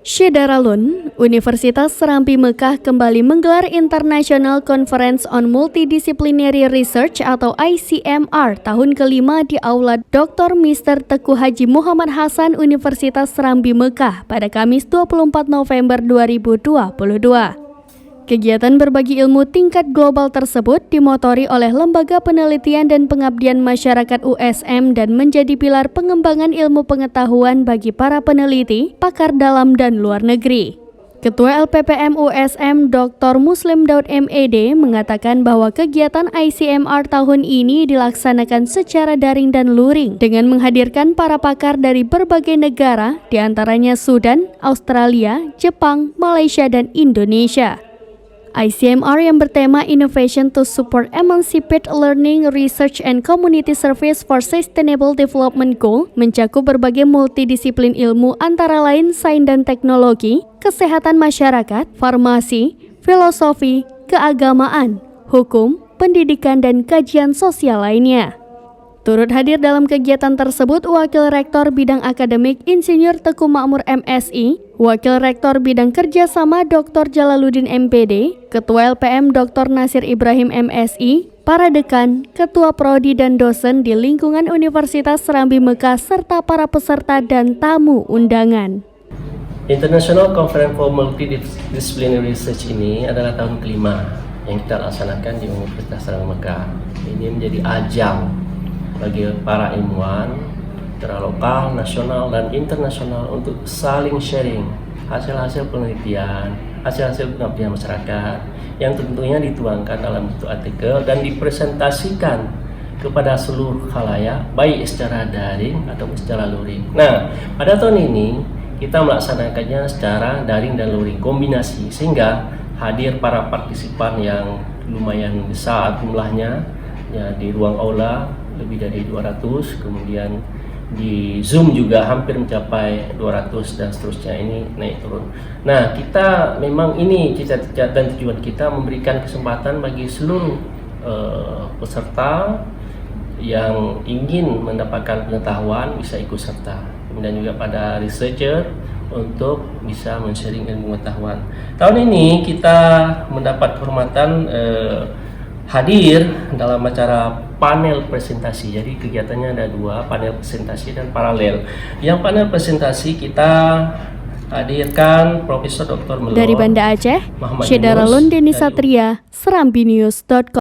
Syederalun, Universitas Serambi Mekah kembali menggelar International Conference on Multidisciplinary Research atau ICMR tahun kelima di Aula Dr. Mr. Teguh Haji Muhammad Hasan Universitas Serambi Mekah pada Kamis 24 November 2022. Kegiatan berbagi ilmu tingkat global tersebut dimotori oleh Lembaga Penelitian dan Pengabdian Masyarakat USM dan menjadi pilar pengembangan ilmu pengetahuan bagi para peneliti, pakar dalam dan luar negeri. Ketua LPPM USM Dr. Muslim Daud MED mengatakan bahwa kegiatan ICMR tahun ini dilaksanakan secara daring dan luring dengan menghadirkan para pakar dari berbagai negara, diantaranya Sudan, Australia, Jepang, Malaysia, dan Indonesia. ICMR yang bertema Innovation to Support Emancipate Learning, Research and Community Service for Sustainable Development Goal mencakup berbagai multidisiplin ilmu antara lain sains dan teknologi, kesehatan masyarakat, farmasi, filosofi, keagamaan, hukum, pendidikan, dan kajian sosial lainnya. Turut hadir dalam kegiatan tersebut Wakil Rektor Bidang Akademik Insinyur Teguh Makmur MSI, Wakil Rektor Bidang Kerjasama Dr. Jalaluddin MPD, Ketua LPM Dr. Nasir Ibrahim MSI, para dekan, ketua prodi dan dosen di lingkungan Universitas Serambi Mekah, serta para peserta dan tamu undangan. International Conference for Multidisciplinary Research ini adalah tahun kelima yang kita laksanakan di Universitas Serambi Mekah. Ini menjadi ajang bagi para ilmuwan secara lokal, nasional, dan internasional untuk saling sharing hasil-hasil penelitian, hasil-hasil pengabdian masyarakat yang tentunya dituangkan dalam bentuk artikel dan dipresentasikan kepada seluruh khalayak baik secara daring ataupun secara luring. Nah, pada tahun ini kita melaksanakannya secara daring dan luring kombinasi sehingga hadir para partisipan yang lumayan besar jumlahnya ya, di ruang aula lebih dari 200, kemudian di Zoom juga hampir mencapai 200 dan seterusnya, ini naik turun. Nah, kita memang ini cita-cita dan tujuan kita memberikan kesempatan bagi seluruh peserta yang ingin mendapatkan pengetahuan bisa ikut serta. Kemudian juga pada researcher untuk bisa men-sharing ilmu pengetahuan. Tahun ini kita mendapat kehormatan hadir dalam acara panel presentasi. Jadi kegiatannya ada dua, panel presentasi dan paralel. Yang panel presentasi kita hadirkan Profesor Dr. Melor dari Banda Aceh, Syederalun Deni Satria, serambinews.com.